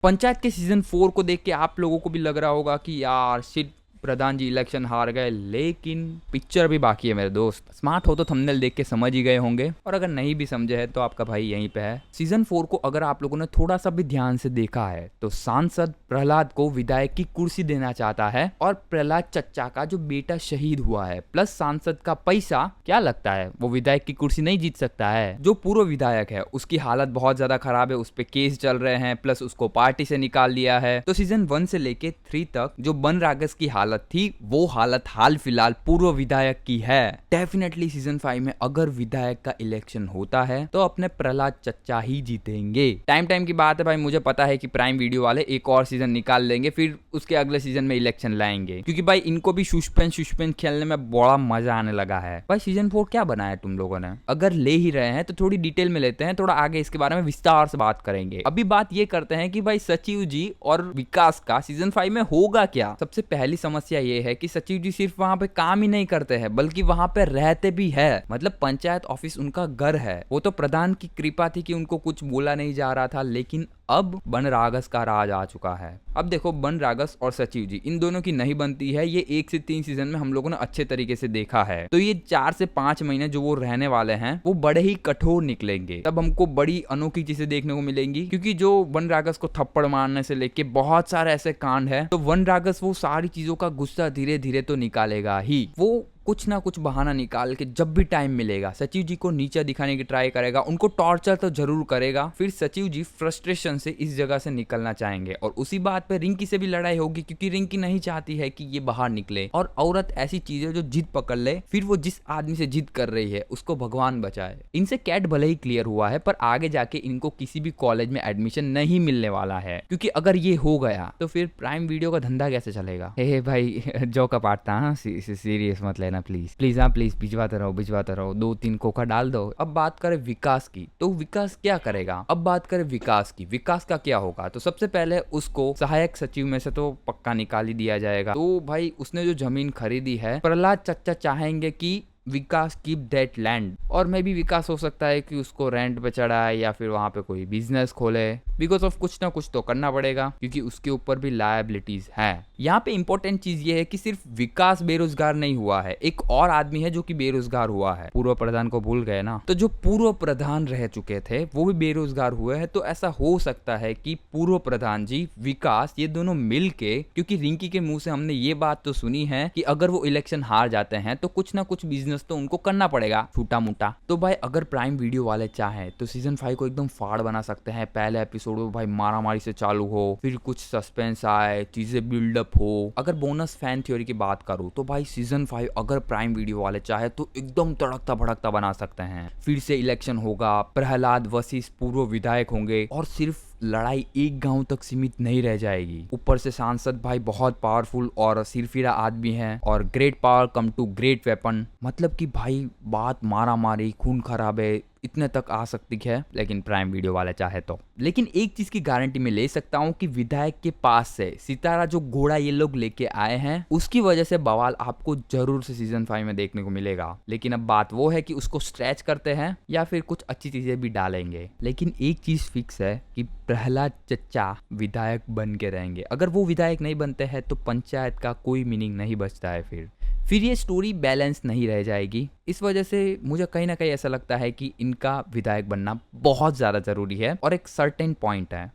पंचायत के सीजन 4 को देख के आप लोगों को भी लग रहा होगा कि यार शिट, प्रधान जी इलेक्शन हार गए, लेकिन पिक्चर भी बाकी है मेरे दोस्त। स्मार्ट हो तो थंबनेल देख के समझ ही गए होंगे, और अगर नहीं भी समझे है तो आपका भाई यहीं पे है। सीजन 4 को अगर आप लोगों ने थोड़ा सा भी ध्यान से देखा है तो सांसद प्रहलाद को विधायक की कुर्सी देना चाहता है, और प्रहलाद चच्चा का जो बेटा शहीद हुआ है प्लस सांसद का पैसा, क्या लगता है वो विधायक की कुर्सी नहीं जीत सकता है? जो पूर्व विधायक है उसकी हालत बहुत ज्यादा खराब है, उस पर केस चल रहे हैं, प्लस उसको पार्टी से निकाल दिया है। तो सीजन 1 से लेके 3 तक जो बनरागस की हालत थी वो हालत हाल फिलहाल पूर्व विधायक की है। डेफिनेटली सीजन 5 में अगर विधायक का इलेक्शन होता है तो अपने प्रहलाद चच्चा ही जीतेंगे। टाइम की बात है भाई, मुझे पता है कि प्राइम वीडियो वाले एक और सीजन निकाल लेंगे, फिर उसके अगले सीजन में इलेक्शन लाएंगे, क्योंकि भाई इनको भी सस्पेंस खेलने में बड़ा मजा आने लगा है। भाई सीजन 4 क्या बनाया तुम लोगों ने? अगर ले ही रहे हैं तो थोड़ी डिटेल में लेते हैं, थोड़ा आगे इसके बारे में विस्तार से बात करेंगे। अभी बात ये करते हैं कि भाई सचिव जी और विकास का सीजन 5 में होगा क्या। सबसे पहली समस्या ये है कि सचिव जी सिर्फ वहां पे काम ही नहीं करते हैं बल्कि वहां पे रहते भी है। मतलब पंचायत ऑफिस उनका घर है। वो तो प्रधान की कृपा थी कि उनको कुछ बोला नहीं जा रहा था, लेकिन अब बनरागस का राज आ चुका है। अब देखो, बनरागस और सचिव जी इन दोनों की नहीं बनती है, ये 1 से 3 सीजन में हम लोगों ने अच्छे तरीके से देखा है। तो ये 4 से 5 महीने जो वो रहने वाले हैं वो बड़े ही कठोर निकलेंगे। तब हमको बड़ी अनोखी चीजें देखने को मिलेंगी, क्योंकि जो बनरागस को थप्पड़ मारने से लेके बहुत सारे ऐसे कांड है, तो बनरागस वो सारी चीजों का गुस्सा धीरे धीरे तो निकालेगा ही। वो कुछ ना कुछ बहाना निकाल के जब भी टाइम मिलेगा सचिव जी को नीचा दिखाने की ट्राई करेगा, उनको टॉर्चर तो जरूर करेगा। फिर सचिव जी फ्रस्ट्रेशन से इस जगह से निकलना चाहेंगे, और उसी बात पे रिंकी से भी लड़ाई होगी, क्योंकि रिंकी नहीं चाहती है कि ये बाहर निकले। और औरत ऐसी चीज है जो जिद पकड़ ले, फिर वो जिस आदमी से जिद कर रही है उसको भगवान बचाए। इनसे कैट भले ही क्लियर हुआ है, पर आगे जाके इनको किसी भी कॉलेज में एडमिशन नहीं मिलने वाला है, क्योंकि अगर ये हो गया तो फिर प्राइम वीडियो का धंधा कैसे चलेगा। हे भाई जो का पार्ट था, सीरियस मत लेना प्लीज हाँ प्लीज, भिजवाते रहो 2-3 कोका डाल दो। अब बात करें विकास की, तो विकास क्या करेगा। अब बात करें विकास की, विकास का क्या होगा। तो सबसे पहले उसको सहायक सचिव में से तो पक्का निकाल ही दिया जाएगा। तो भाई उसने जो जमीन खरीदी है, प्रहलाद चच्चा चाहेंगे कि विकास कीप दैट लैंड, और मे भी विकास हो सकता है कि उसको रेंट पे चढ़ाए या फिर वहां पे कोई बिजनेस खोले। बिकॉज ऑफ कुछ ना कुछ तो करना पड़ेगा, क्योंकि उसके ऊपर भी लायबिलिटीज है। यहाँ पे इंपॉर्टेंट चीज ये है कि सिर्फ विकास बेरोजगार नहीं हुआ है, एक और आदमी है जो कि बेरोजगार हुआ है। पूर्व प्रधान को भूल गए ना, तो जो पूर्व प्रधान रह चुके थे वो भी बेरोजगार हुए हैं। तो ऐसा हो सकता है कि पूर्व प्रधान जी, विकास, ये दोनों मिल के, क्योंकि रिंकी के मुंह से हमने ये बात तो सुनी है कि अगर वो इलेक्शन हार जाते हैं तो कुछ ना कुछ बिजनेस तो उनको करना पड़ेगा छोटा मोटा। तो भाई अगर प्राइम वीडियो वाले चाहें तो सीजन 5 को एकदम फाड़ बना सकते हैं। पहले एपिसोड में भाई मारा मारी से चालू हो, फिर कुछ सस्पेंस आए, चीजें बिल्डअप हो। अगर बोनस फैन थ्योरी की बात करूं तो भाई सीजन 5 अगर प्राइम वीडियो वाले चाहे तो एकदम तड़कता भड़कता बना सकते हैं। फिर से इलेक्शन होगा, प्रहलाद वशिष्ठ पूर्व विधायक होंगे, और सिर्फ लड़ाई एक गांव तक सीमित नहीं रह जाएगी। ऊपर से सांसद भाई बहुत पावरफुल और सिरफिरा आदमी है, और great power come to great weapon. मतलब कि भाई बात मारा मारी, खून खराबे इतने तक आ सकती है, लेकिन प्राइम वीडियो वाले चाहे तो। लेकिन एक चीज की गारंटी मैं ले सकता हूँ कि विधायक के पास से सितारा जो घोड़ा ये लोग लेके आए हैं उसकी वजह से बवाल आपको जरूर से सीजन 5 में देखने को मिलेगा। लेकिन अब बात वो है कि उसको स्ट्रेच करते हैं या फिर कुछ अच्छी चीजें भी डालेंगे। लेकिन एक चीज फिक्स है कि प्रहलाद चच्चा विधायक बन के रहेंगे। अगर वो विधायक नहीं बनते हैं तो पंचायत का कोई मीनिंग नहीं बचता है। फिर ये स्टोरी बैलेंस नहीं रह जाएगी। इस वजह से मुझे कहीं ना कहीं ऐसा लगता है कि इनका विधायक बनना बहुत ज़्यादा ज़रूरी है। और एक सर्टेन पॉइंट है,